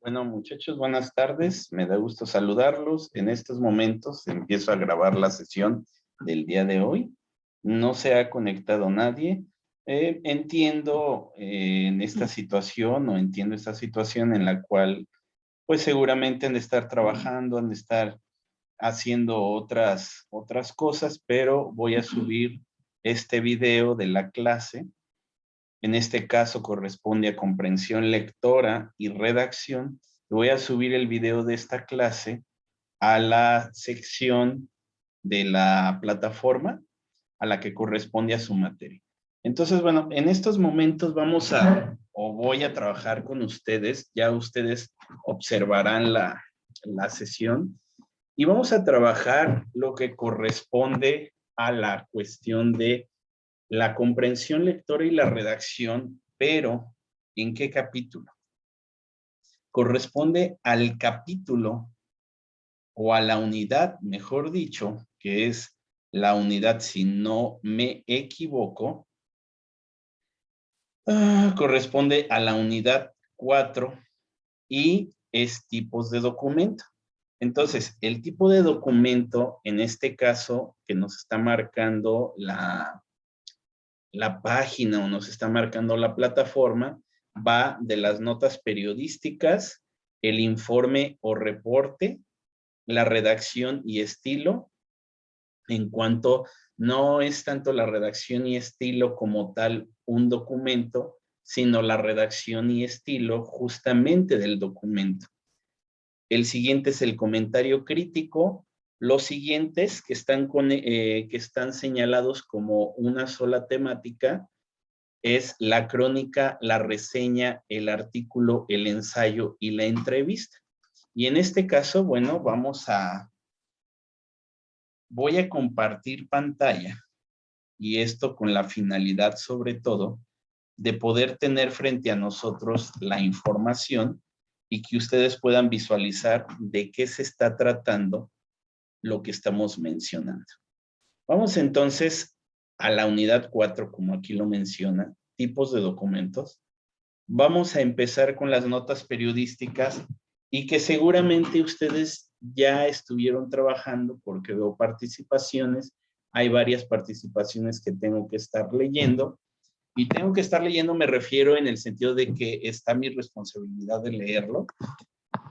Bueno, muchachos, buenas tardes. Me da gusto saludarlos. En estos momentos empiezo a grabar la sesión del día de hoy. No se ha conectado nadie. Entiendo en esta situación o entiendo esta situación en la cual pues seguramente han de estar trabajando, han de estar haciendo otras cosas, pero voy a subir este video de la clase. En este caso corresponde a comprensión lectora y redacción. Voy a subir el video de esta clase a la sección de la plataforma a la que corresponde a su materia. Entonces, bueno, en estos momentos voy a trabajar con ustedes. Ya ustedes observarán la sesión y vamos a trabajar lo que corresponde a la cuestión de la comprensión lectora y la redacción, pero ¿en qué capítulo? Corresponde al capítulo o a la unidad, mejor dicho, que es la unidad, si no me equivoco, corresponde a la unidad 4 y es tipos de documento. Entonces, el tipo de documento, en este caso, que nos está marcando la página o nos está marcando la plataforma, va de las notas periodísticas, el informe o reporte, la redacción y estilo. En cuanto no es tanto la redacción y estilo como tal un documento, sino la redacción y estilo justamente del documento. El siguiente es el comentario crítico. Los siguientes que están señalados como una sola temática es la crónica, la reseña, el artículo, el ensayo y la entrevista. Y en este caso, bueno, voy a compartir pantalla y esto con la finalidad sobre todo de poder tener frente a nosotros la información y que ustedes puedan visualizar de qué se está tratando lo que estamos mencionando. Vamos entonces a la unidad 4, como aquí lo menciona, tipos de documentos. Vamos a empezar con las notas periodísticas y que seguramente ustedes ya estuvieron trabajando porque veo participaciones. Hay varias participaciones que tengo que estar leyendo. Y tengo que estar leyendo, me refiero en el sentido de que está mi responsabilidad de leerlo,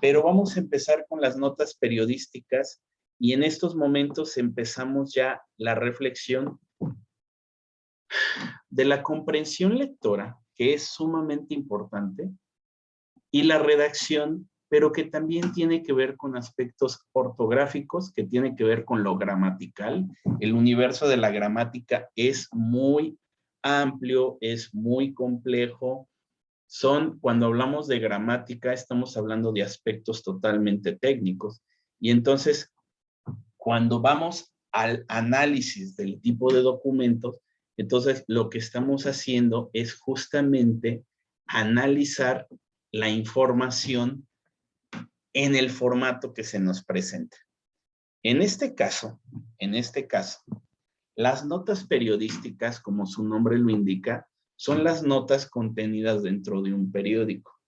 pero vamos a empezar con las notas periodísticas y en estos momentos empezamos ya la reflexión de la comprensión lectora, que es sumamente importante, y la redacción, pero que también tiene que ver con aspectos ortográficos, que tiene que ver con lo gramatical. El universo de la gramática es muy amplio, es muy complejo. Cuando hablamos de gramática, estamos hablando de aspectos totalmente técnicos. Y entonces, cuando vamos al análisis del tipo de documentos, entonces lo que estamos haciendo es justamente analizar la información en el formato que se nos presenta. En este caso, las notas periodísticas, como su nombre lo indica, son las notas contenidas dentro de un periódico.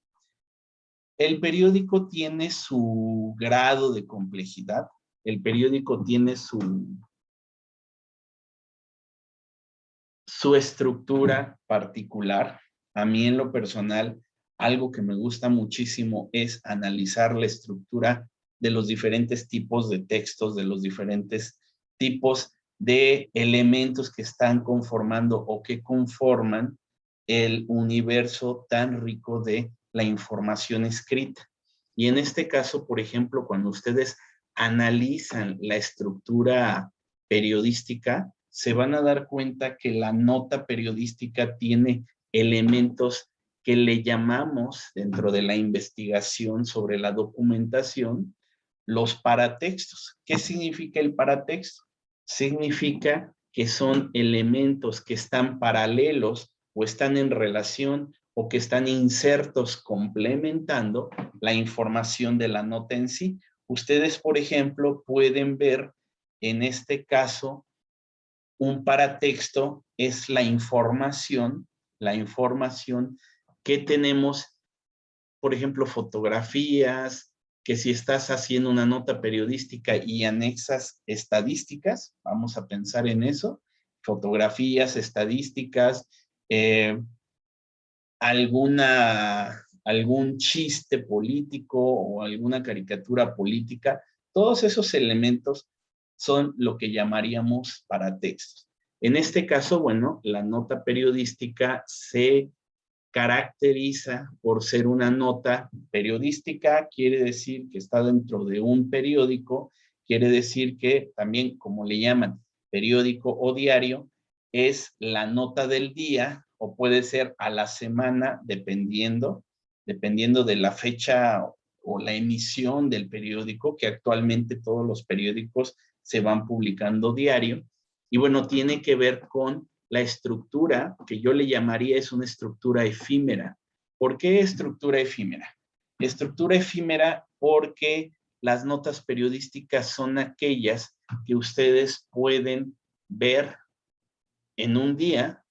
El periódico tiene su grado de complejidad, el periódico tiene su estructura particular. A mí en lo personal, algo que me gusta muchísimo es analizar la estructura de los diferentes tipos de textos, de los diferentes tipos de elementos que están conformando o que conforman el universo tan rico de la información escrita. Y en este caso, por ejemplo, cuando ustedes analizan la estructura periodística, se van a dar cuenta que la nota periodística tiene elementos que le llamamos dentro de la investigación sobre la documentación los paratextos. ¿Qué significa el paratexto? Significa que son elementos que están paralelos o están en relación o que están insertos complementando la información de la nota en sí. Ustedes, por ejemplo, pueden ver en este caso un paratexto es la información que tenemos por ejemplo, fotografías, que si estás haciendo una nota periodística y anexas estadísticas, vamos a pensar en eso, fotografías, estadísticas, algún chiste político o alguna caricatura política, todos esos elementos son lo que llamaríamos paratextos. En este caso, bueno, la nota periodística se caracteriza por ser una nota periodística, quiere decir que está dentro de un periódico, quiere decir que también, como le llaman, periódico o diario, es la nota del día o puede ser a la semana, dependiendo de la fecha o la emisión del periódico, que actualmente todos los periódicos se van publicando diario. Y bueno, tiene que ver con la estructura, que yo le llamaría es una estructura efímera. ¿Por qué estructura efímera? Estructura efímera porque las notas periodísticas son aquellas que ustedes pueden ver en un día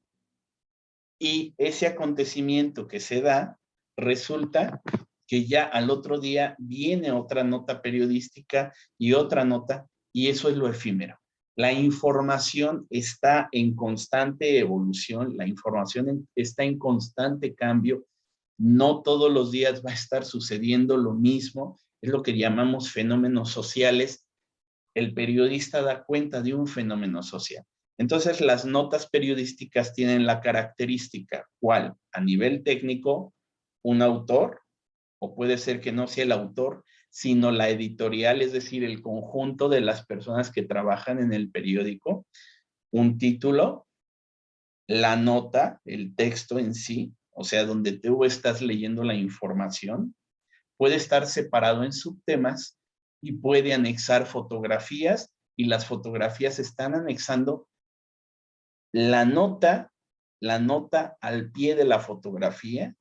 y ese acontecimiento que se da resulta que ya al otro día viene otra nota periodística y otra nota, y eso es lo efímero. La información está en constante evolución, la información está en constante cambio, no todos los días va a estar sucediendo lo mismo, es lo que llamamos fenómenos sociales. El periodista da cuenta de un fenómeno social. Entonces, las notas periodísticas tienen la característica, ¿cuál? A nivel técnico, un autor, o puede ser que no sea el autor, sino la editorial, es decir, el conjunto de las personas que trabajan en el periódico, un título, la nota, el texto en sí, o sea, donde tú estás leyendo la información, puede estar separado en subtemas y puede anexar fotografías y las fotografías están anexando la nota, la nota al pie de la fotografía,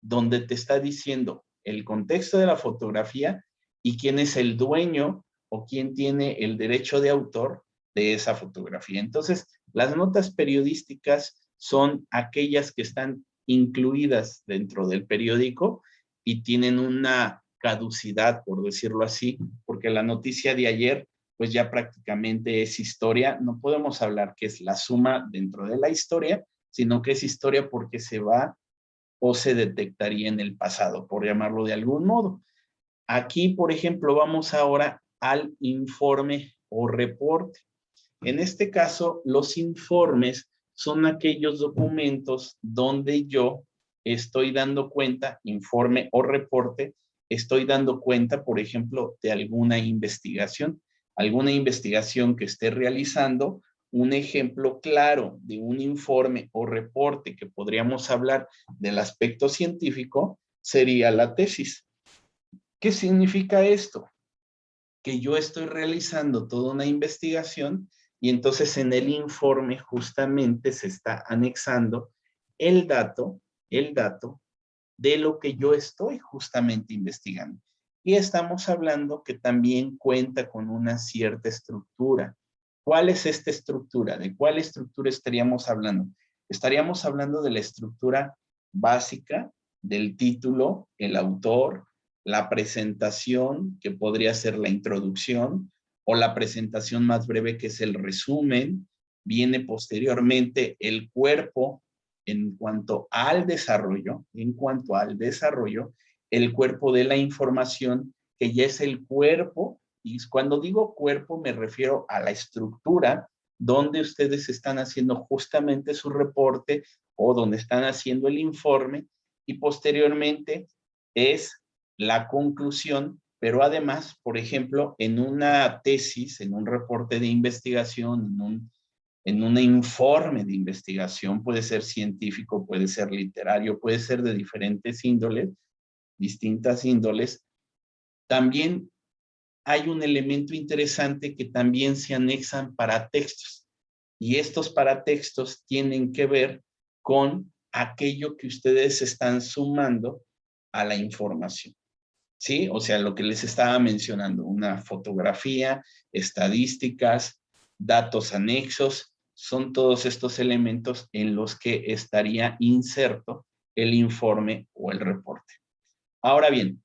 donde te está diciendo el contexto de la fotografía y quién es el dueño o quién tiene el derecho de autor de esa fotografía. Entonces, las notas periodísticas son aquellas que están incluidas dentro del periódico y tienen una caducidad, por decirlo así, porque la noticia de ayer pues ya prácticamente es historia. No podemos hablar que es la suma dentro de la historia, sino que es historia porque se va o se detectaría en el pasado, por llamarlo de algún modo. Aquí, por ejemplo, vamos ahora al informe o reporte. En este caso, los informes son aquellos documentos donde yo estoy dando cuenta, informe o reporte, estoy dando cuenta, por ejemplo, de alguna investigación que esté realizando. Un ejemplo claro de un informe o reporte que podríamos hablar del aspecto científico sería la tesis. ¿Qué significa esto? Que yo estoy realizando toda una investigación y entonces en el informe justamente se está anexando el dato, el dato de lo que yo estoy justamente investigando. Y estamos hablando que también cuenta con una cierta estructura. ¿Cuál es esta estructura? ¿De cuál estructura estaríamos hablando? Estaríamos hablando de la estructura básica del título, el autor, la presentación, que podría ser la introducción, o la presentación más breve, que es el resumen. Viene posteriormente el cuerpo, en cuanto al desarrollo, el cuerpo de la información, que ya es el cuerpo, y cuando digo cuerpo me refiero a la estructura donde ustedes están haciendo justamente su reporte o donde están haciendo el informe, y posteriormente es la conclusión, pero además, por ejemplo, en una tesis, en un reporte de investigación, en un informe de investigación, puede ser científico, puede ser literario, puede ser de diferentes índoles, distintas índoles. También hay un elemento interesante que también se anexan paratextos, y estos paratextos tienen que ver con aquello que ustedes están sumando a la información. ¿Sí? O sea, lo que les estaba mencionando, una fotografía, estadísticas, datos anexos, son todos estos elementos en los que estaría inserto el informe o el reporte. Ahora bien,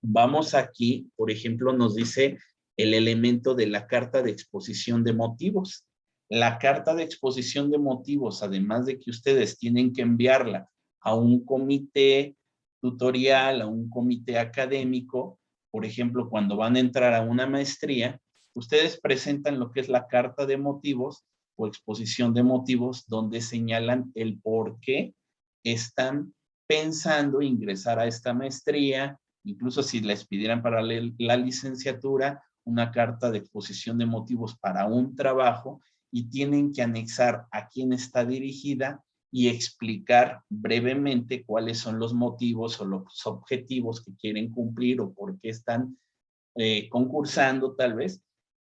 vamos aquí, por ejemplo, nos dice el elemento de la carta de exposición de motivos. La carta de exposición de motivos, además de que ustedes tienen que enviarla a un comité tutorial, a un comité académico, por ejemplo, cuando van a entrar a una maestría, ustedes presentan lo que es la carta de motivos o exposición de motivos, donde señalan el por qué están pensando ingresar a esta maestría, incluso si les pidieran para la licenciatura, una carta de exposición de motivos para un trabajo, y tienen que anexar a quién está dirigida y explicar brevemente cuáles son los motivos o los objetivos que quieren cumplir o por qué están concursando tal vez,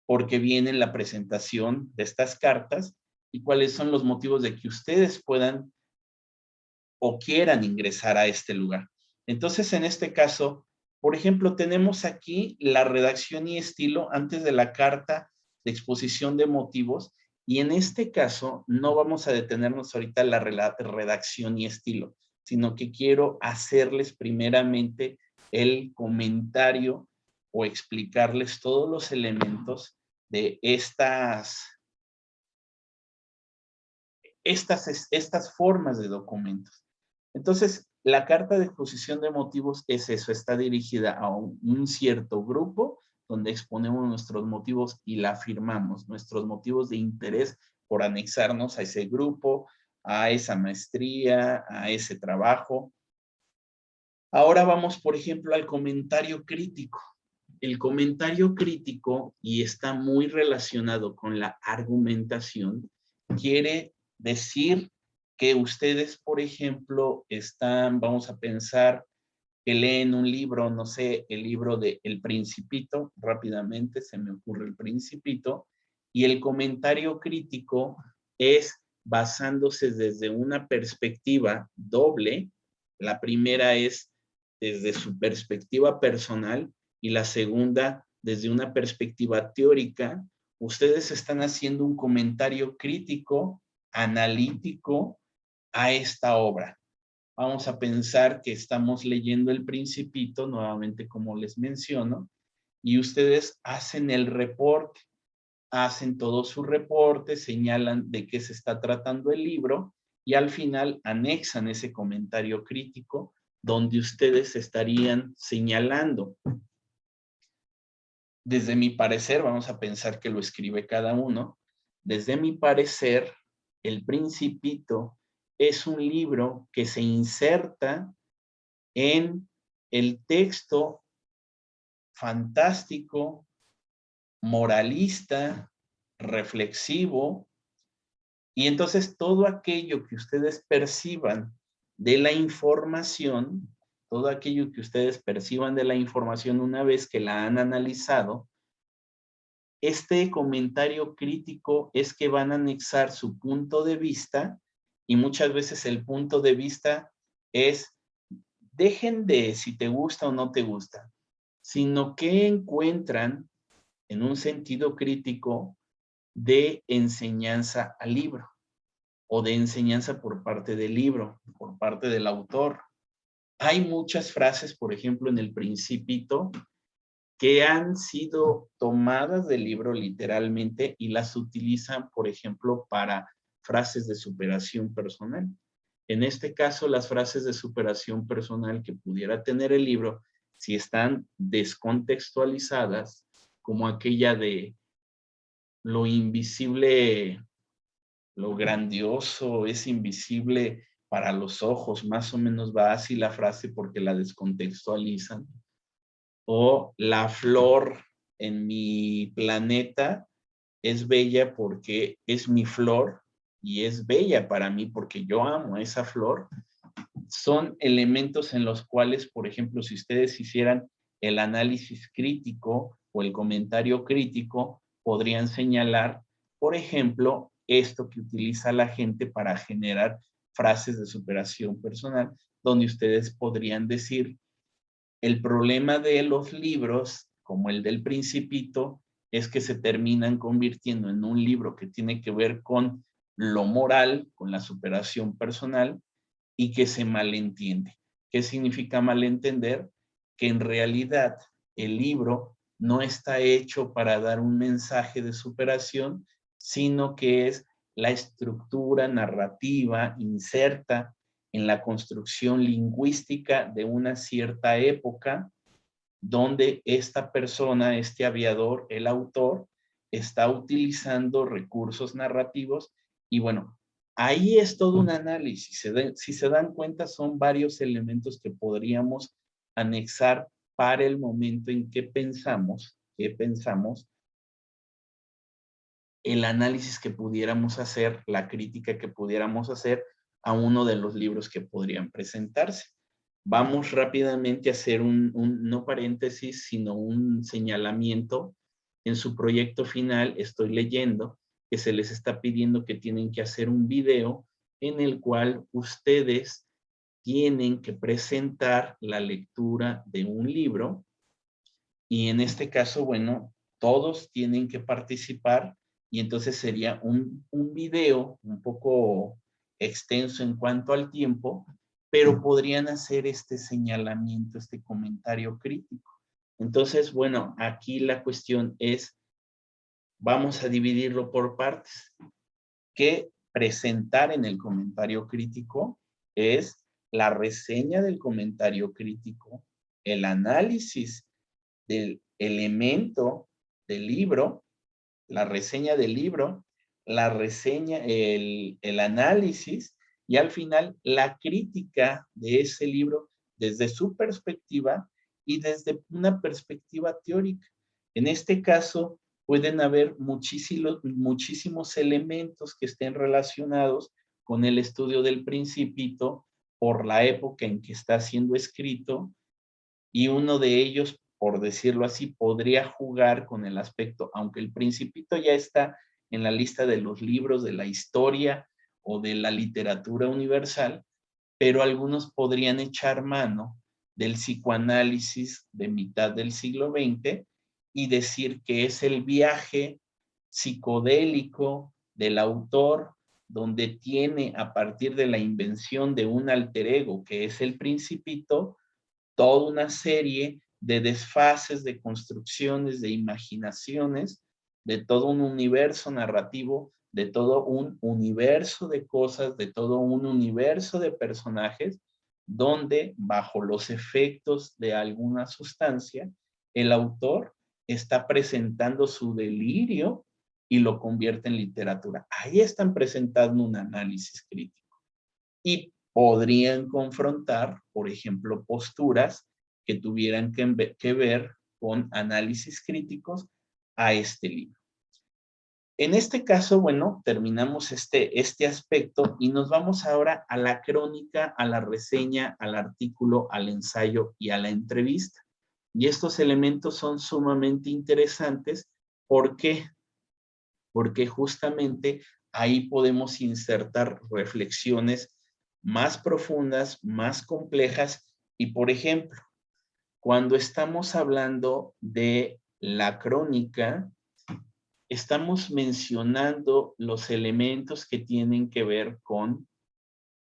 porque viene la presentación de estas cartas y cuáles son los motivos de que ustedes puedan o quieran ingresar a este lugar. Entonces, en este caso, por ejemplo, tenemos aquí la redacción y estilo antes de la carta de exposición de motivos, y en este caso no vamos a detenernos ahorita en la redacción y estilo, sino que quiero hacerles primeramente el comentario o explicarles todos los elementos de estas formas de documentos. Entonces, la carta de exposición de motivos es eso, está dirigida a un cierto grupo donde exponemos nuestros motivos y la firmamos, nuestros motivos de interés por anexarnos a ese grupo, a esa maestría, a ese trabajo. Ahora vamos, por ejemplo, al comentario crítico. El comentario crítico, y está muy relacionado con la argumentación, quiere decir que ustedes, por ejemplo, vamos a pensar que leen un libro, no sé, el libro de El Principito, rápidamente se me ocurre El Principito, y el comentario crítico es basándose desde una perspectiva doble. La primera es desde su perspectiva personal y la segunda desde una perspectiva teórica. Ustedes están haciendo un comentario crítico, analítico a esta obra. Vamos a pensar que estamos leyendo El Principito, nuevamente como les menciono, y ustedes hacen el reporte, hacen todo su reporte, señalan de qué se está tratando el libro y al final anexan ese comentario crítico donde ustedes estarían señalando. Desde mi parecer, vamos a pensar que lo escribe cada uno, desde mi parecer, El Principito es un libro que se inserta en el texto fantástico, moralista, reflexivo, y entonces todo aquello que ustedes perciban de la información, todo aquello que ustedes perciban de la información una vez que la han analizado, este comentario crítico es que van a anexar su punto de vista, y muchas veces el punto de vista es, dejen de si te gusta o no te gusta, sino que encuentran en un sentido crítico de enseñanza al libro o de enseñanza por parte del libro, por parte del autor. Hay muchas frases, por ejemplo, en El Principito, que han sido tomadas del libro literalmente y las utilizan, por ejemplo, para frases de superación personal. En este caso, las frases de superación personal que pudiera tener el libro, si están descontextualizadas, como aquella de lo invisible, lo grandioso es invisible para los ojos, más o menos va así la frase porque la descontextualizan, o la flor en mi planeta es bella porque es mi flor y es bella para mí porque yo amo esa flor. Son elementos en los cuales, por ejemplo, si ustedes hicieran el análisis crítico o el comentario crítico, podrían señalar, por ejemplo, esto que utiliza la gente para generar frases de superación personal, donde ustedes podrían decir, el problema de los libros, como el del Principito, es que se terminan convirtiendo en un libro que tiene que ver con lo moral, con la superación personal, y que se malentiende. ¿Qué significa malentender? Que en realidad el libro no está hecho para dar un mensaje de superación, sino que es la estructura narrativa inserta en la construcción lingüística de una cierta época donde esta persona, este aviador, el autor, está utilizando recursos narrativos y bueno, ahí es todo un análisis. Si se dan cuenta, son varios elementos que podríamos anexar para el momento en que pensamos, el análisis que pudiéramos hacer, la crítica que pudiéramos hacer a uno de los libros que podrían presentarse. Vamos rápidamente a hacer no paréntesis, sino un señalamiento. En su proyecto final estoy leyendo que se les está pidiendo que tienen que hacer un video en el cual ustedes tienen que presentar la lectura de un libro y en este caso, bueno, todos tienen que participar y entonces sería un video un poco extenso en cuanto al tiempo, pero podrían hacer este señalamiento, este comentario crítico. Entonces, bueno, aquí la cuestión es, vamos a dividirlo por partes. ¿Qué presentar en el comentario crítico? Es la reseña del comentario crítico, el análisis del elemento del libro, la reseña del libro, la reseña, el análisis y al final la crítica de ese libro desde su perspectiva y desde una perspectiva teórica. En este caso, pueden haber muchísimos elementos que estén relacionados con el estudio del Principito por la época en que está siendo escrito y uno de ellos, por decirlo así, podría jugar con el aspecto, aunque el Principito ya está en la lista de los libros de la historia o de la literatura universal, pero algunos podrían echar mano del psicoanálisis de mitad del siglo XX y decir que es el viaje psicodélico del autor donde tiene a partir de la invención de un alter ego que es el Principito, toda una serie de desfases, de construcciones, de imaginaciones, de todo un universo narrativo, de todo un universo de cosas, de todo un universo de personajes, donde bajo los efectos de alguna sustancia, el autor está presentando su delirio y lo convierte en literatura. Ahí están presentando un análisis crítico. Y podrían confrontar, por ejemplo, posturas que tuvieran que ver con análisis críticos a este libro. En este caso, bueno, terminamos este aspecto y nos vamos ahora a la crónica, a la reseña, al artículo, al ensayo y a la entrevista. Y estos elementos son sumamente interesantes. ¿Por qué? Porque justamente ahí podemos insertar reflexiones más profundas, más complejas y, por ejemplo, cuando estamos hablando de la crónica, estamos mencionando los elementos que tienen que ver con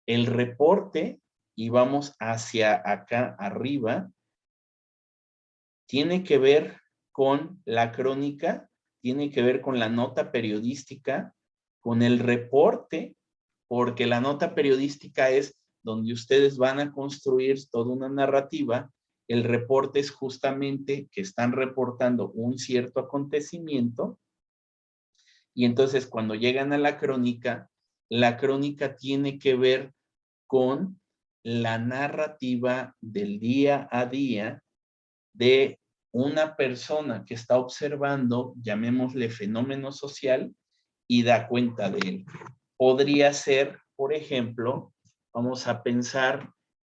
el reporte y vamos hacia acá arriba, tiene que ver con la crónica, tiene que ver con la nota periodística, con el reporte, porque la nota periodística es donde ustedes van a construir toda una narrativa. El reporte es justamente que están reportando un cierto acontecimiento y entonces cuando llegan a la crónica tiene que ver con la narrativa del día a día de una persona que está observando, llamémosle fenómeno social, y da cuenta de él. Podría ser, por ejemplo, vamos a pensar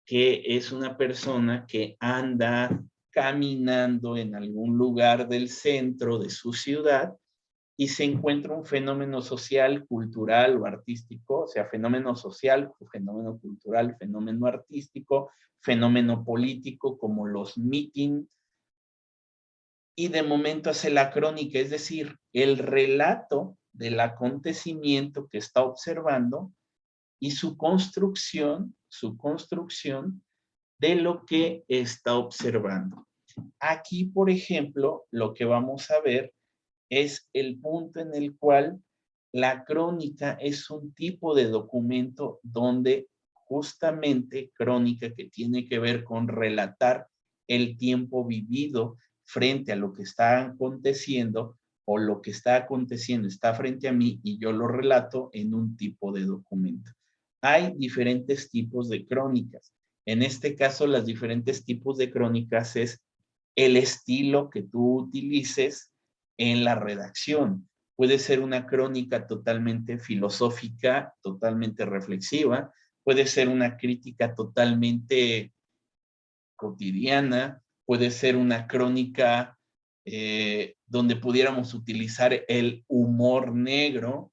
que es una persona que anda caminando en algún lugar del centro de su ciudad y se encuentra un fenómeno social, cultural o artístico, o sea, fenómeno social, fenómeno cultural, fenómeno artístico, fenómeno político como los mítines, y de momento hace la crónica, es decir, el relato del acontecimiento que está observando y su construcción de lo que está observando. Aquí, por ejemplo, lo que vamos a ver es el punto en el cual la crónica es un tipo de documento donde justamente crónica que tiene que ver con relatar el tiempo vivido frente a lo que está aconteciendo o lo que está aconteciendo está frente a mí y yo lo relato en un tipo de documento. Hay diferentes tipos de crónicas. En este caso, los diferentes tipos de crónicas es el estilo que tú utilices en la redacción. Puede ser una crónica totalmente filosófica, totalmente reflexiva, puede ser una crítica totalmente cotidiana, puede ser una crónica donde pudiéramos utilizar el humor negro,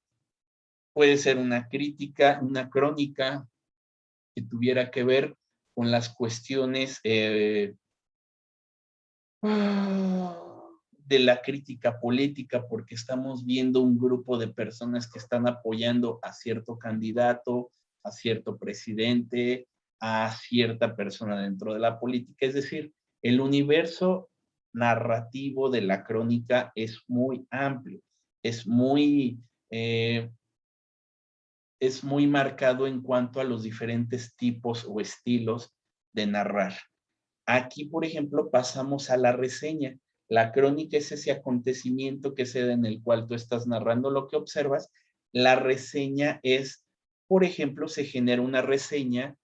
puede ser una crítica, una crónica que tuviera que ver con las cuestiones de la crítica política, porque estamos viendo un grupo de personas que están apoyando a cierto candidato, a cierto presidente, a cierta persona dentro de la política. Es decir, el universo narrativo de la crónica es muy amplio, es muy, eh, es muy marcado en cuanto a los diferentes tipos o estilos de narrar. Aquí, por ejemplo, pasamos a la reseña. La crónica es ese acontecimiento que se da en el cual tú estás narrando lo que observas. La reseña es, por ejemplo, se genera una reseña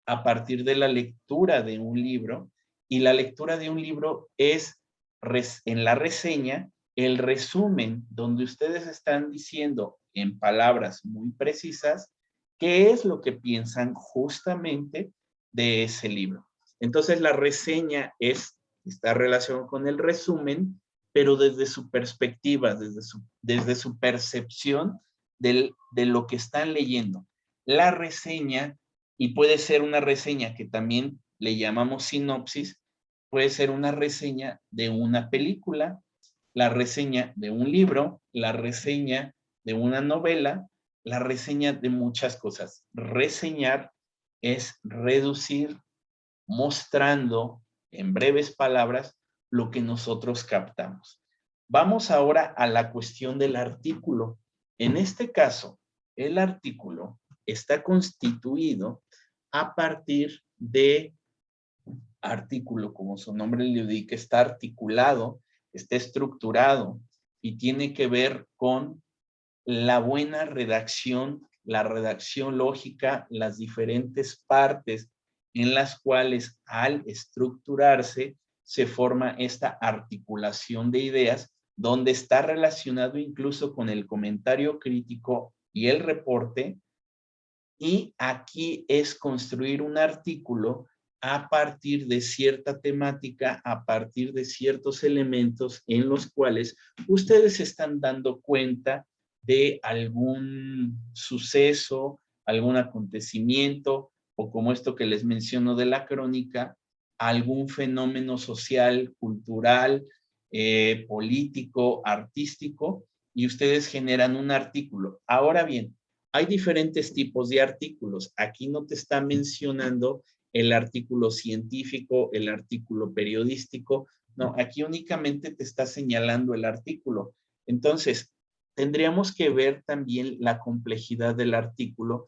a partir de la lectura de un libro y la lectura de un libro es en la reseña el resumen donde ustedes están diciendo en palabras muy precisas qué es lo que piensan justamente de ese libro. Entonces la reseña está relacionada con el resumen, pero desde su perspectiva, desde su percepción de lo que están leyendo. La reseña, y puede ser una reseña que también le llamamos sinopsis, puede ser una reseña de una película, la reseña de un libro, la reseña de una novela, la reseña de muchas cosas. Reseñar es reducir mostrando en breves palabras lo que nosotros captamos. Vamos ahora a la cuestión del artículo. En este caso, el artículo está constituido a partir de artículo, como su nombre le indica, está articulado, está estructurado y tiene que ver con la buena redacción, la redacción lógica, las diferentes partes en las cuales al estructurarse se forma esta articulación de ideas donde está relacionado incluso con el comentario crítico y el reporte. Y aquí es construir un artículo a partir de cierta temática, a partir de ciertos elementos en los cuales ustedes están dando cuenta de algún suceso, algún acontecimiento, o como esto que les menciono de la crónica, algún fenómeno social, cultural, político, artístico, y ustedes generan un artículo. Ahora bien, hay diferentes tipos de artículos. Aquí no te está mencionando el artículo científico, el artículo periodístico. No, aquí únicamente te está señalando el artículo. Entonces, tendríamos que ver también la complejidad del artículo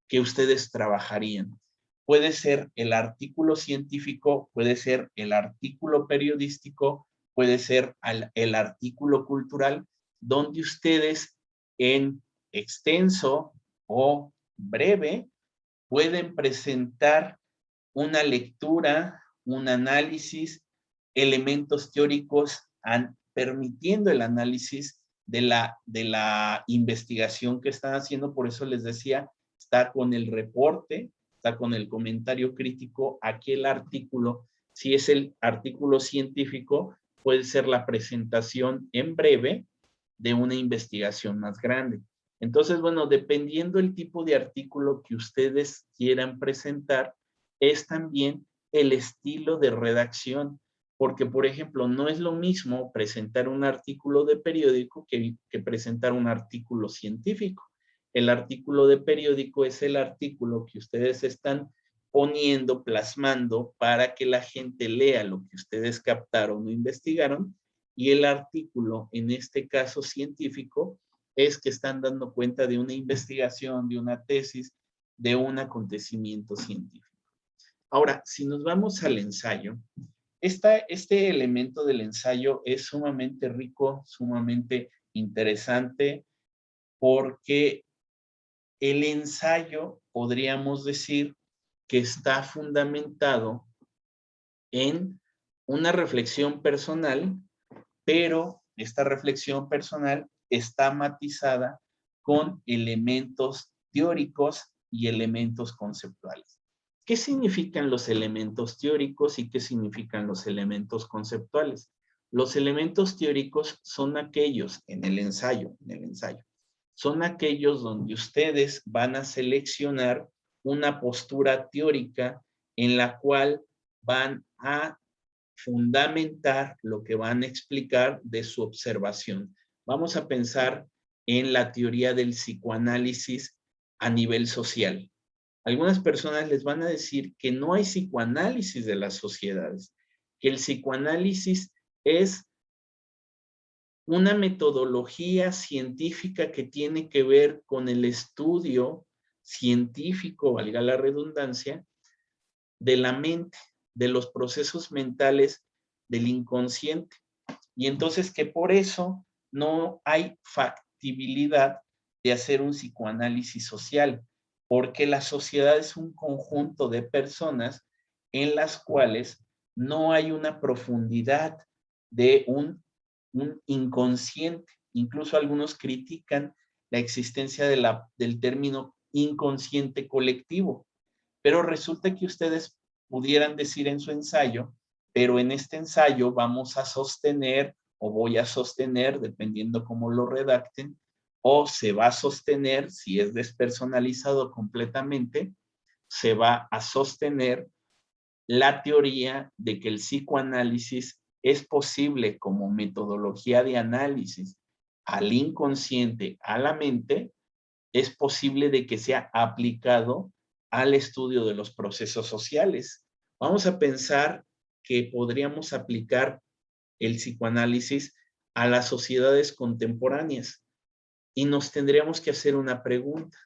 que ustedes trabajarían. Puede ser el artículo científico, puede ser el artículo periodístico, puede ser el artículo cultural, donde ustedes en extenso o breve pueden presentar una lectura, un análisis, elementos teóricos, permitiendo el análisis de la investigación que están haciendo. Por eso les decía, está con el reporte, está con el comentario crítico. Aquí el artículo, si es el artículo científico, puede ser la presentación en breve de una investigación más grande. Entonces, bueno, dependiendo el tipo de artículo que ustedes quieran presentar, es también el estilo de redacción, porque, por ejemplo, no es lo mismo presentar un artículo de periódico que presentar un artículo científico. El artículo de periódico es el artículo que ustedes están poniendo, plasmando para que la gente lea lo que ustedes captaron o investigaron, y el artículo, en este caso científico, es que están dando cuenta de una investigación, de una tesis, de un acontecimiento científico. Ahora, si nos vamos al ensayo, este elemento del ensayo es sumamente rico, sumamente interesante, porque el ensayo podríamos decir que está fundamentado en una reflexión personal, pero esta reflexión personal está matizada con elementos teóricos y elementos conceptuales. ¿Qué significan los elementos teóricos y qué significan los elementos conceptuales? Los elementos teóricos son aquellos en el ensayo, son aquellos donde ustedes van a seleccionar una postura teórica en la cual van a fundamentar lo que van a explicar de su observación. Vamos a pensar en la teoría del psicoanálisis a nivel social. Algunas personas les van a decir que no hay psicoanálisis de las sociedades, que el psicoanálisis es una metodología científica que tiene que ver con el estudio científico, valga la redundancia, de la mente, de los procesos mentales del inconsciente. Y entonces que por eso no hay factibilidad de hacer un psicoanálisis social, porque la sociedad es un conjunto de personas en las cuales no hay una profundidad de un inconsciente. Incluso algunos critican la existencia del término inconsciente colectivo, pero resulta que ustedes pudieran decir en su ensayo, pero en este ensayo vamos a sostener o voy a sostener, dependiendo cómo lo redacten, o se va a sostener, si es despersonalizado completamente, se va a sostener la teoría de que el psicoanálisis es posible como metodología de análisis al inconsciente, a la mente, es posible de que sea aplicado al estudio de los procesos sociales. Vamos a pensar que podríamos aplicar el psicoanálisis a las sociedades contemporáneas y nos tendríamos que hacer una pregunta.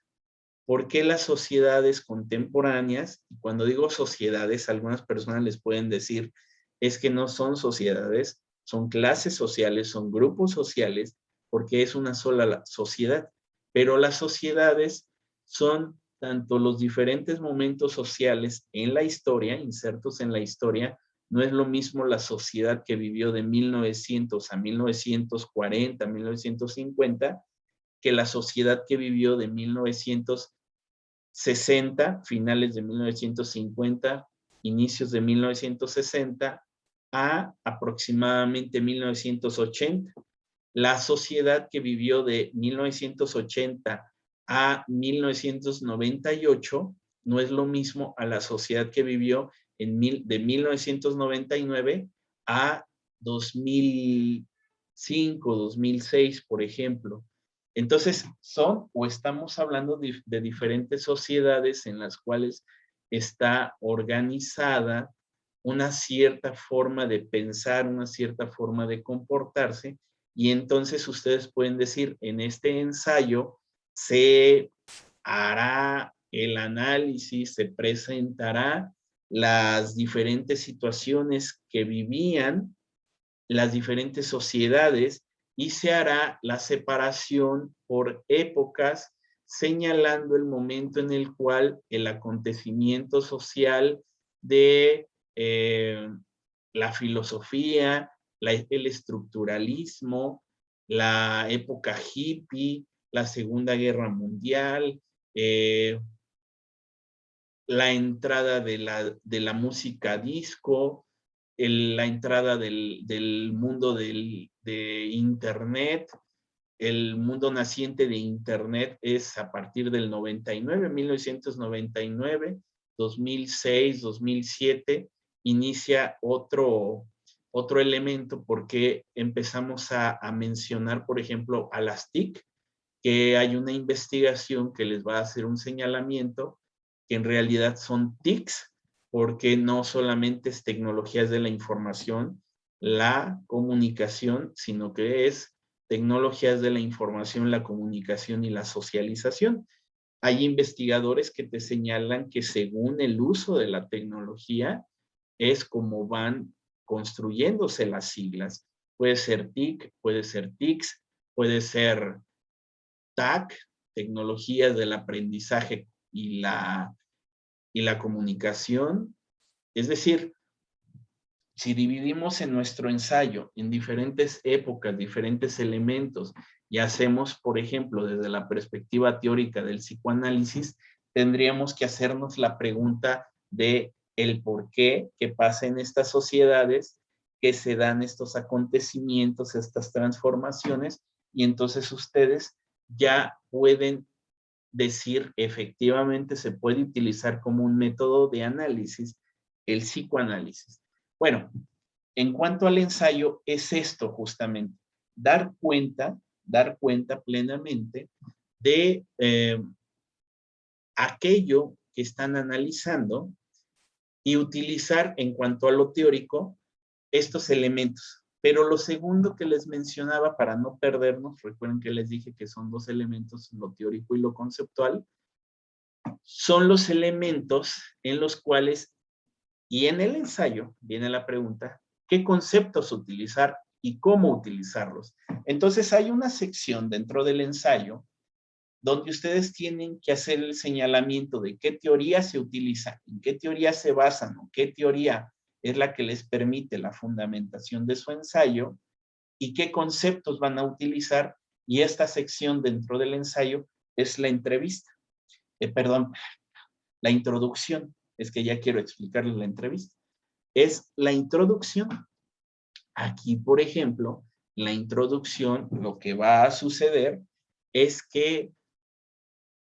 ¿Por qué las sociedades contemporáneas, y cuando digo sociedades, algunas personas les pueden decir, es que no son sociedades, son clases sociales, son grupos sociales, porque es una sola sociedad, pero las sociedades son tanto los diferentes momentos sociales en la historia, insertos en la historia, no es lo mismo la sociedad que vivió de 1900 a 1940, 1950, que la sociedad que vivió de 1960, finales de 1950, inicios de 1960, a aproximadamente 1980. La sociedad que vivió de 1980 a 1998 no es lo mismo a la sociedad que vivió de 1999 a 2005, 2006, por ejemplo. Entonces, son o estamos hablando de diferentes sociedades en las cuales está organizada una cierta forma de pensar, una cierta forma de comportarse, y entonces ustedes pueden decir, en este ensayo se hará el análisis, se presentará las diferentes situaciones que vivían las diferentes sociedades y se hará la separación por épocas, señalando el momento en el cual el acontecimiento social de la filosofía, el estructuralismo, la época hippie, la Segunda Guerra Mundial, la entrada de la música disco, la entrada del mundo de Internet. El mundo naciente de Internet es a partir del 99, 1999, 2006, 2007, inicia otro elemento porque empezamos a mencionar, por ejemplo, a las TIC, que hay una investigación que les va a hacer un señalamiento que en realidad son TICs, porque no solamente es tecnologías de la información, la comunicación, sino que es tecnologías de la información, la comunicación y la socialización. Hay investigadores que te señalan que según el uso de la tecnología es como van construyéndose las siglas. Puede ser TIC, puede ser TICS, puede ser TAC, tecnologías del aprendizaje y la comunicación. Es decir, si dividimos en nuestro ensayo en diferentes épocas, diferentes elementos, y hacemos, por ejemplo, desde la perspectiva teórica del psicoanálisis, tendríamos que hacernos la pregunta de el por qué que pasa en estas sociedades, que se dan estos acontecimientos, estas transformaciones, y entonces ustedes ya pueden decir efectivamente se puede utilizar como un método de análisis el psicoanálisis. Bueno, en cuanto al ensayo, es esto justamente, dar cuenta plenamente de aquello que están analizando y utilizar en cuanto a lo teórico estos elementos. Pero lo segundo que les mencionaba, para no perdernos, recuerden que les dije que son dos elementos, lo teórico y lo conceptual, son los elementos en los cuales, y en el ensayo viene la pregunta, ¿qué conceptos utilizar y cómo utilizarlos? Entonces hay una sección dentro del ensayo donde ustedes tienen que hacer el señalamiento de qué teoría se utiliza, en qué teoría se basan o qué teoría es la que les permite la fundamentación de su ensayo y qué conceptos van a utilizar. Y esta sección dentro del ensayo es la entrevista. Perdón, la introducción. Es que ya quiero explicarles la entrevista. Es la introducción. Aquí, por ejemplo, la introducción, lo que va a suceder es que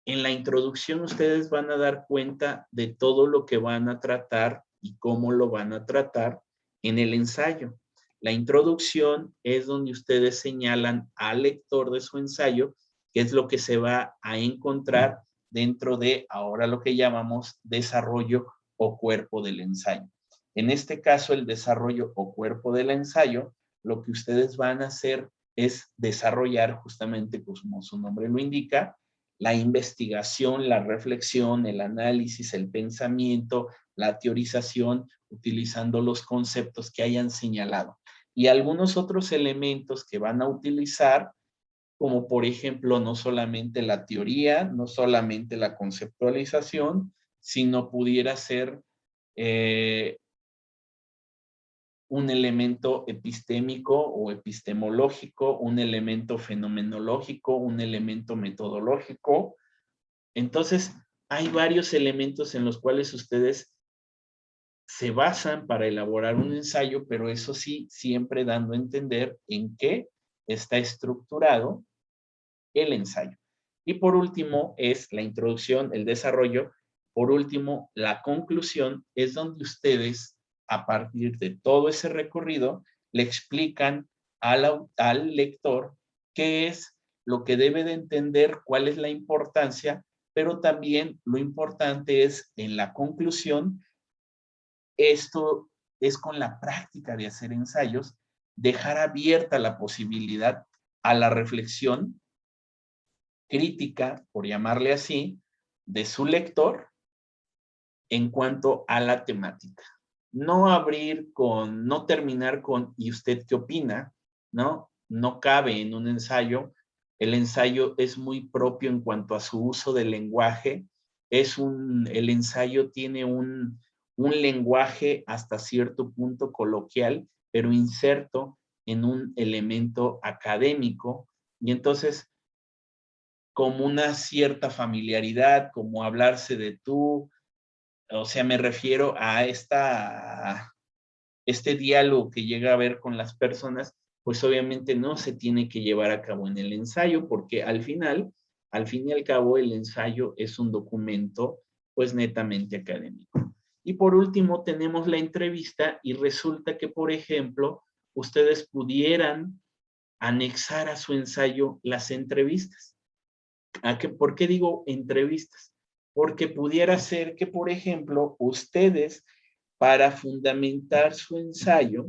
en la introducción ustedes van a dar cuenta de todo lo que van a tratar y cómo lo van a tratar en el ensayo. La introducción es donde ustedes señalan al lector de su ensayo qué es lo que se va a encontrar dentro de ahora lo que llamamos desarrollo o cuerpo del ensayo. En este caso, el desarrollo o cuerpo del ensayo, lo que ustedes van a hacer es desarrollar justamente, como su nombre lo indica, la investigación, la reflexión, el análisis, el pensamiento, la teorización, utilizando los conceptos que hayan señalado. Y algunos otros elementos que van a utilizar, como por ejemplo, no solamente la teoría, no solamente la conceptualización, sino pudiera ser un elemento epistémico o epistemológico, un elemento fenomenológico, un elemento metodológico. Entonces, hay varios elementos en los cuales ustedes se basan para elaborar un ensayo, pero eso sí, siempre dando a entender en qué está estructurado el ensayo. Y por último es la introducción, el desarrollo. Por último, la conclusión es donde ustedes, a partir de todo ese recorrido, le explican al lector qué es lo que debe de entender, cuál es la importancia, pero también lo importante es en la conclusión, esto es con la práctica de hacer ensayos, dejar abierta la posibilidad a la reflexión crítica, por llamarle así, de su lector en cuanto a la temática. No abrir con, no terminar con, ¿y usted qué opina? ¿No? No cabe en un ensayo. El ensayo es muy propio en cuanto a su uso del lenguaje. El ensayo tiene un lenguaje hasta cierto punto coloquial, pero inserto en un elemento académico. Y entonces, como una cierta familiaridad, como hablarse de tú, o sea, me refiero a este diálogo que llega a haber con las personas, pues obviamente no se tiene que llevar a cabo en el ensayo, porque al fin y al cabo, el ensayo es un documento, pues netamente académico. Y por último, tenemos la entrevista y resulta que, por ejemplo, ustedes pudieran anexar a su ensayo las entrevistas. ¿Por qué digo entrevistas? porque pudiera ser que, por ejemplo, ustedes, para fundamentar su ensayo,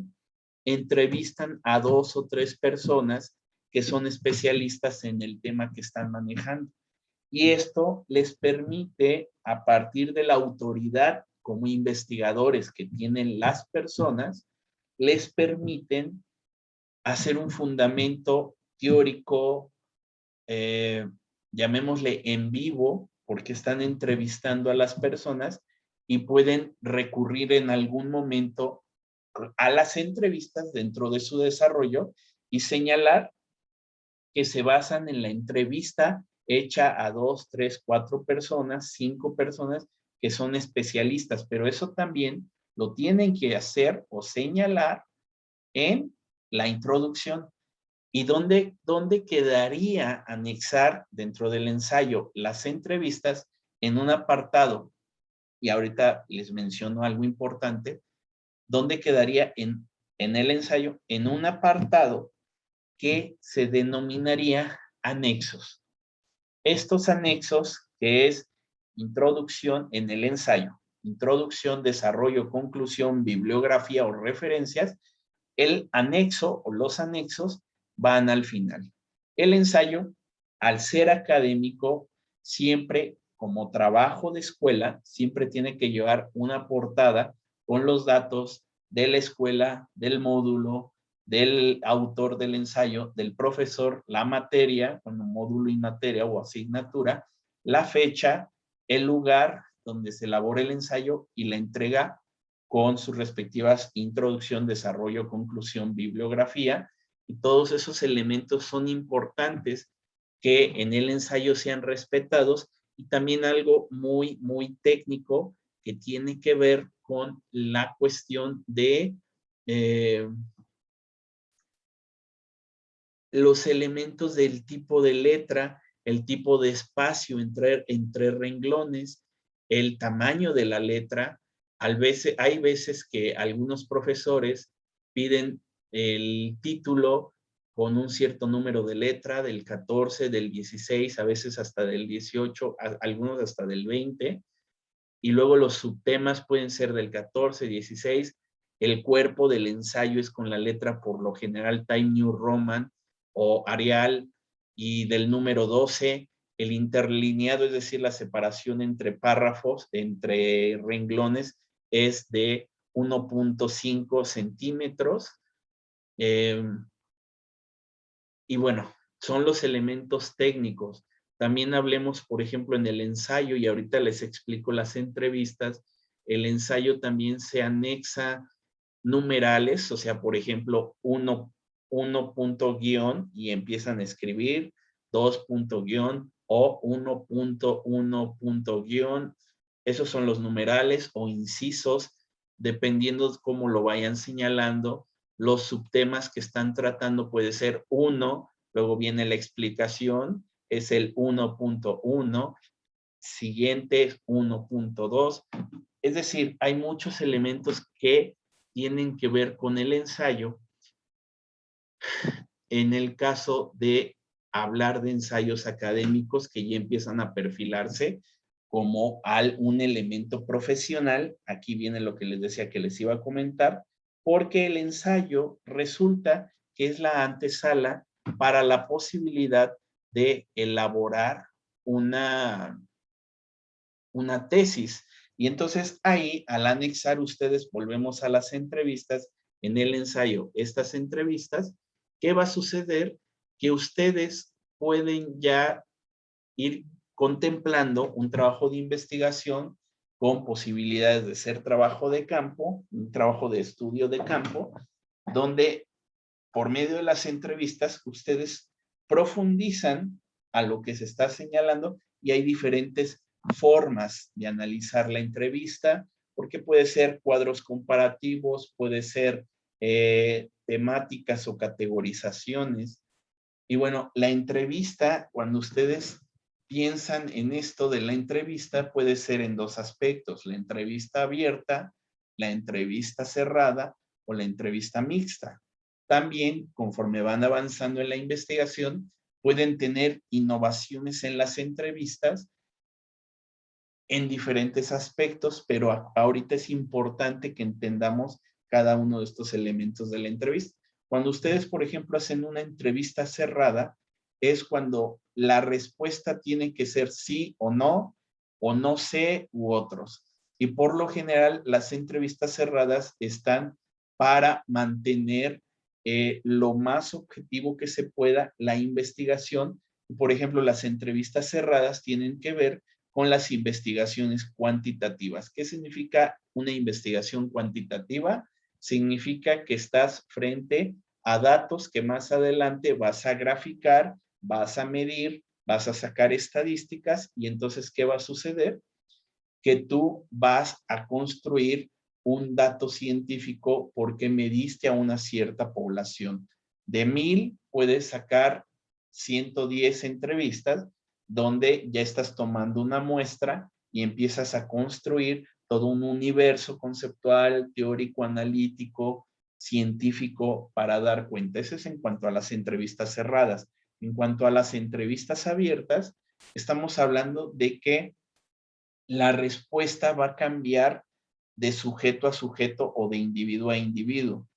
entrevistan a 2 o 3 personas que son especialistas en el tema que están manejando. Y esto les permite, a partir de la autoridad como investigadores que tienen las personas, les permiten hacer un fundamento teórico, eh, llamémosle en vivo, porque están entrevistando a las personas y pueden recurrir en algún momento a las entrevistas dentro de su desarrollo y señalar que se basan en la entrevista hecha a 2, 3, 4 personas, 5 personas que son especialistas, pero eso también lo tienen que hacer o señalar en la introducción. ¿Y dónde quedaría anexar dentro del ensayo las entrevistas en un apartado? Y ahorita les menciono algo importante. ¿Dónde quedaría en el ensayo? En un apartado que se denominaría anexos. Estos anexos, que es introducción en el ensayo, introducción, desarrollo, conclusión, bibliografía o referencias, el anexo o los anexos van al final. El ensayo, al ser académico, siempre como trabajo de escuela, siempre tiene que llevar una portada con los datos de la escuela, del módulo, del autor del ensayo, del profesor, la materia, bueno, módulo y materia o asignatura, la fecha, el lugar donde se elabora el ensayo y la entrega con sus respectivas introducción, desarrollo, conclusión, bibliografía, y todos esos elementos son importantes que en el ensayo sean respetados, y también algo muy, muy técnico que tiene que ver con la cuestión de los elementos del tipo de letra, el tipo de espacio entre renglones, el tamaño de la letra. Hay veces que algunos profesores piden el título con un cierto número de letra, del 14, del 16, a veces hasta del 18, algunos hasta del 20, y luego los subtemas pueden ser del 14, 16. El cuerpo del ensayo es con la letra por lo general Time New Roman o Arial, y del número 12, el interlineado, es decir, la separación entre párrafos, entre renglones, es de 1.5 centímetros. Eh, y bueno, son los elementos técnicos. También hablemos, por ejemplo, en el ensayo, y ahorita les explico las entrevistas. El ensayo también se anexa numerales, o sea, por ejemplo, 1 punto guión y empiezan a escribir, 2 punto guión o 1.1 punto guión. Esos son los numerales o incisos, dependiendo de cómo lo vayan señalando. Los subtemas que están tratando puede ser 1, luego viene la explicación, es el 1.1, siguiente es 1.2. Es decir, hay muchos elementos que tienen que ver con el ensayo. En el caso de hablar de ensayos académicos que ya empiezan a perfilarse como un elemento profesional, aquí viene lo que les decía que les iba a comentar, porque el ensayo resulta que es la antesala para la posibilidad de elaborar una tesis. Y entonces ahí, al anexar ustedes, volvemos a las entrevistas, en el ensayo, estas entrevistas, ¿qué va a suceder? Que ustedes pueden ya ir contemplando un trabajo de investigación con posibilidades de ser trabajo de campo, un trabajo de estudio de campo, donde por medio de las entrevistas ustedes profundizan a lo que se está señalando, y hay diferentes formas de analizar la entrevista, porque puede ser cuadros comparativos, puede ser temáticas o categorizaciones. Y bueno, la entrevista, cuando ustedes piensan en esto de la entrevista, puede ser en 2 aspectos: la entrevista abierta, la entrevista cerrada o la entrevista mixta. También, conforme van avanzando en la investigación, pueden tener innovaciones en las entrevistas en diferentes aspectos, pero ahorita es importante que entendamos cada uno de estos elementos de la entrevista. Cuando ustedes, por ejemplo, hacen una entrevista cerrada, es cuando la respuesta tiene que ser sí o no sé u otros. Y por lo general, las entrevistas cerradas están para mantener lo más objetivo que se pueda la investigación. Por ejemplo, las entrevistas cerradas tienen que ver con las investigaciones cuantitativas. ¿Qué significa una investigación cuantitativa? Significa que estás frente a datos que más adelante vas a graficar, vas a medir, vas a sacar estadísticas y entonces, ¿qué va a suceder? Que tú vas a construir un dato científico porque mediste a una cierta población. De 1000 puedes sacar 110 entrevistas donde ya estás tomando una muestra y empiezas a construir todo un universo conceptual, teórico, analítico, científico para dar cuenta. Eso es en cuanto a las entrevistas cerradas. En cuanto a las entrevistas abiertas, estamos hablando de que la respuesta va a cambiar de sujeto a sujeto o de individuo a individuo.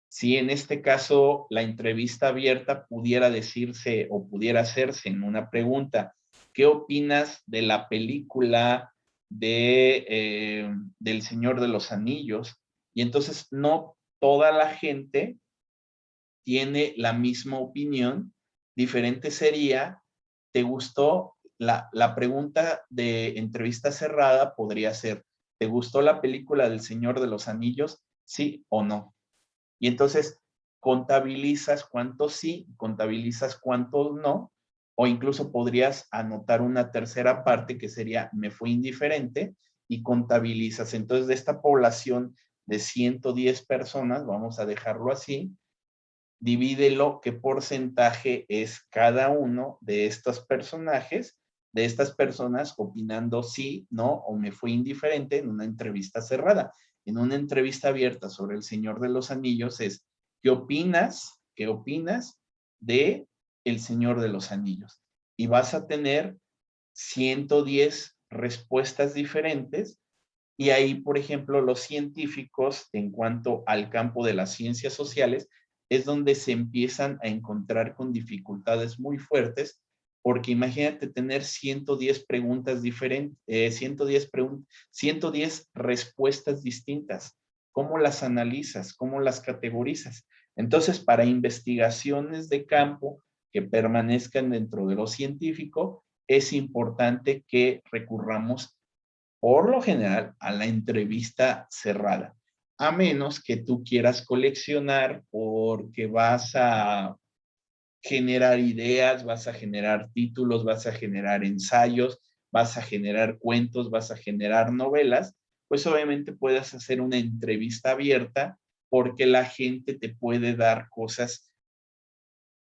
Si en este caso la entrevista abierta pudiera decirse o pudiera hacerse en una pregunta, ¿qué opinas de la película del Señor de los Anillos? Y entonces no toda la gente tiene la misma opinión, diferente sería, ¿te gustó? La pregunta de entrevista cerrada podría ser, ¿te gustó la película del Señor de los Anillos? ¿Sí o no? Y entonces contabilizas cuántos sí, contabilizas cuántos no, o incluso podrías anotar una tercera parte que sería me fue indiferente y contabilizas. Entonces de esta población de 110 personas, vamos a dejarlo así, divídelo qué porcentaje es cada uno de estos personajes, de estas personas opinando sí, no o me fue indiferente en una entrevista cerrada. En una entrevista abierta sobre El Señor de los Anillos es, ¿qué opinas? ¿Qué opinas de El Señor de los Anillos? Y vas a tener 110 respuestas diferentes y ahí, por ejemplo, los científicos, en cuanto al campo de las ciencias sociales, es donde se empiezan a encontrar con dificultades muy fuertes, porque imagínate tener 110 preguntas diferentes, 110 respuestas distintas. ¿Cómo las analizas? ¿Cómo las categorizas? Entonces, para investigaciones de campo que permanezcan dentro de lo científico, es importante que recurramos por lo general a la entrevista cerrada, a menos que tú quieras coleccionar porque vas a generar ideas, vas a generar títulos, vas a generar ensayos, vas a generar cuentos, vas a generar novelas, pues obviamente puedes hacer una entrevista abierta porque la gente te puede dar cosas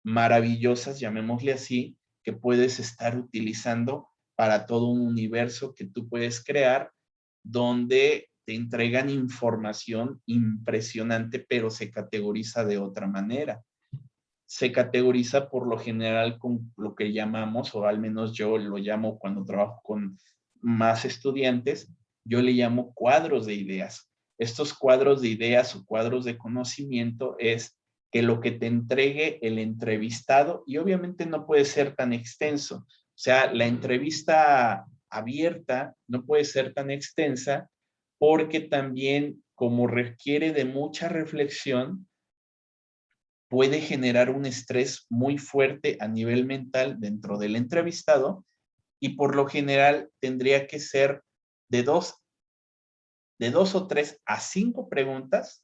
maravillosas, llamémosle así, que puedes estar utilizando para todo un universo que tú puedes crear, donde te entregan información impresionante, pero se categoriza de otra manera. Se categoriza por lo general con lo que llamamos, o al menos yo lo llamo cuando trabajo con más estudiantes, yo le llamo cuadros de ideas. Estos cuadros de ideas o cuadros de conocimiento es que lo que te entregue el entrevistado, y obviamente no puede ser tan extenso, o sea, la entrevista abierta no puede ser tan extensa porque también como requiere de mucha reflexión, puede generar un estrés muy fuerte a nivel mental dentro del entrevistado y por lo general tendría que ser de dos o tres a cinco preguntas,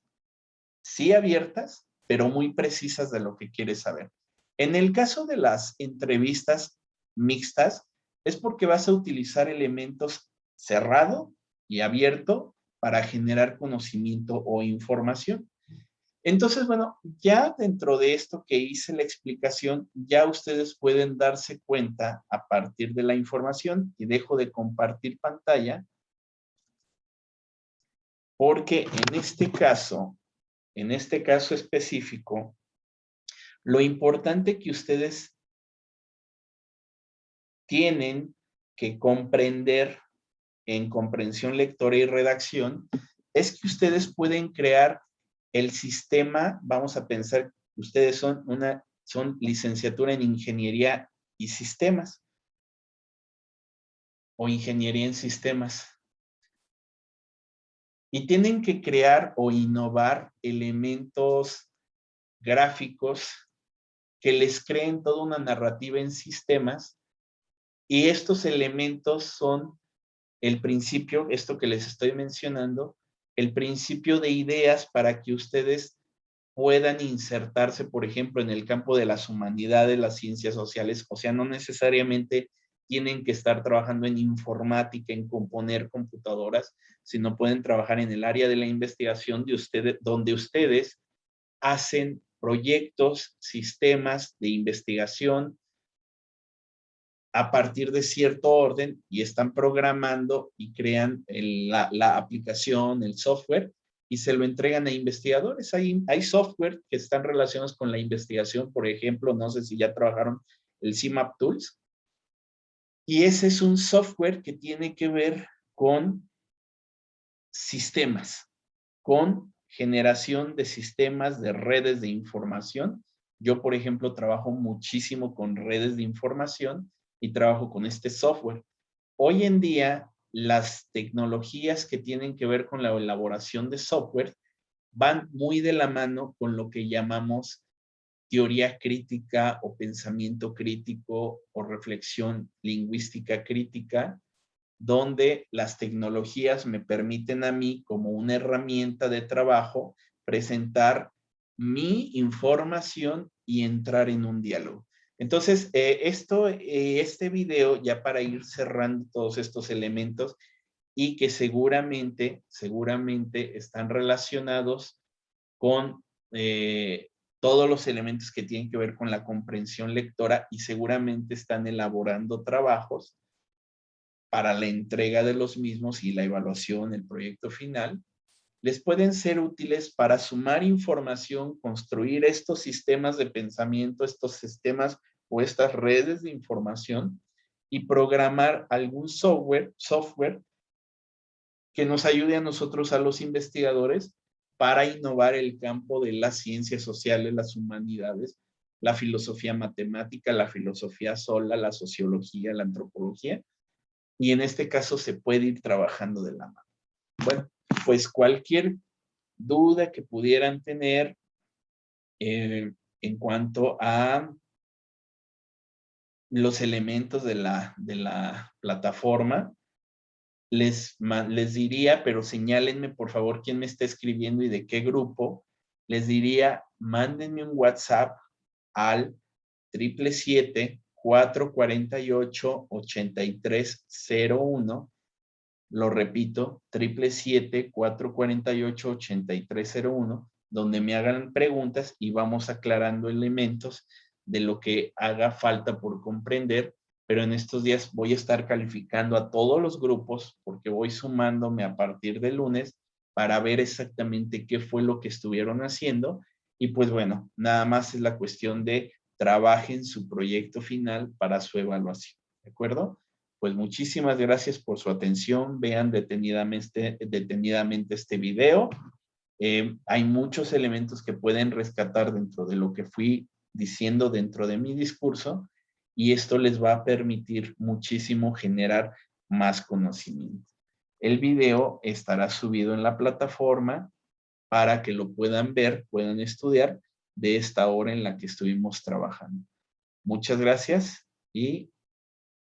sí abiertas, pero muy precisas de lo que quieres saber. En el caso de las entrevistas mixtas, es porque vas a utilizar elementos cerrado y abierto para generar conocimiento o información. Entonces, bueno, ya dentro de esto que hice la explicación, ya ustedes pueden darse cuenta a partir de la información y dejo de compartir pantalla porque en este caso específico, lo importante que ustedes tienen que comprender en comprensión lectora y redacción, es que ustedes pueden crear el sistema. Vamos a pensar que ustedes son licenciatura en ingeniería y sistemas o ingeniería en sistemas. Y tienen que crear o innovar elementos gráficos que les creen toda una narrativa en sistemas, y estos elementos son el principio, esto que les estoy mencionando, el principio de ideas para que ustedes puedan insertarse, por ejemplo, en el campo de las humanidades, las ciencias sociales. O sea, no necesariamente tienen que estar trabajando en informática, en componer computadoras, sino pueden trabajar en el área de la investigación de ustedes, donde ustedes hacen proyectos, sistemas de investigación a partir de cierto orden, y están programando y crean la aplicación, el software, y se lo entregan a investigadores. Hay software que están relacionados con la investigación, por ejemplo, no sé si ya trabajaron el CMAP Tools, y ese es un software que tiene que ver con sistemas, con generación de sistemas, de redes de información. Yo, por ejemplo, trabajo muchísimo con redes de información y trabajo con este software. Hoy en día, las tecnologías que tienen que ver con la elaboración de software van muy de la mano con lo que llamamos teoría crítica o pensamiento crítico o reflexión lingüística crítica, donde las tecnologías me permiten a mí, como una herramienta de trabajo, presentar mi información y entrar en un diálogo. Entonces, este video, ya para ir cerrando todos estos elementos, y que seguramente están relacionados con todos los elementos que tienen que ver con la comprensión lectora, y seguramente están elaborando trabajos para la entrega de los mismos y la evaluación, el proyecto final. Les pueden ser útiles para sumar información, construir estos sistemas de pensamiento, estos sistemas o estas redes de información, y programar algún software que nos ayude a nosotros, a los investigadores, para innovar el campo de las ciencias sociales, las humanidades, la filosofía matemática, la filosofía sola, la sociología, la antropología, y en este caso se puede ir trabajando de la mano. Bueno, pues cualquier duda que pudieran tener en cuanto a los elementos de la plataforma, les diría, pero señálenme por favor quién me está escribiendo y de qué grupo. Les diría, mándenme un WhatsApp al 777-448-8301. Lo repito, 777-448-8301, donde me hagan preguntas y vamos aclarando elementos de lo que haga falta por comprender. Pero en estos días voy a estar calificando a todos los grupos, porque voy sumándome a partir del lunes para ver exactamente qué fue lo que estuvieron haciendo. Y pues bueno, nada más es la cuestión de trabajen su proyecto final para su evaluación, ¿de acuerdo? Pues muchísimas gracias por su atención. Vean detenidamente este video. Hay muchos elementos que pueden rescatar dentro de lo que fui diciendo dentro de mi discurso, y esto les va a permitir muchísimo generar más conocimiento. El video estará subido en la plataforma para que lo puedan ver, puedan estudiar de esta hora en la que estuvimos trabajando. Muchas gracias y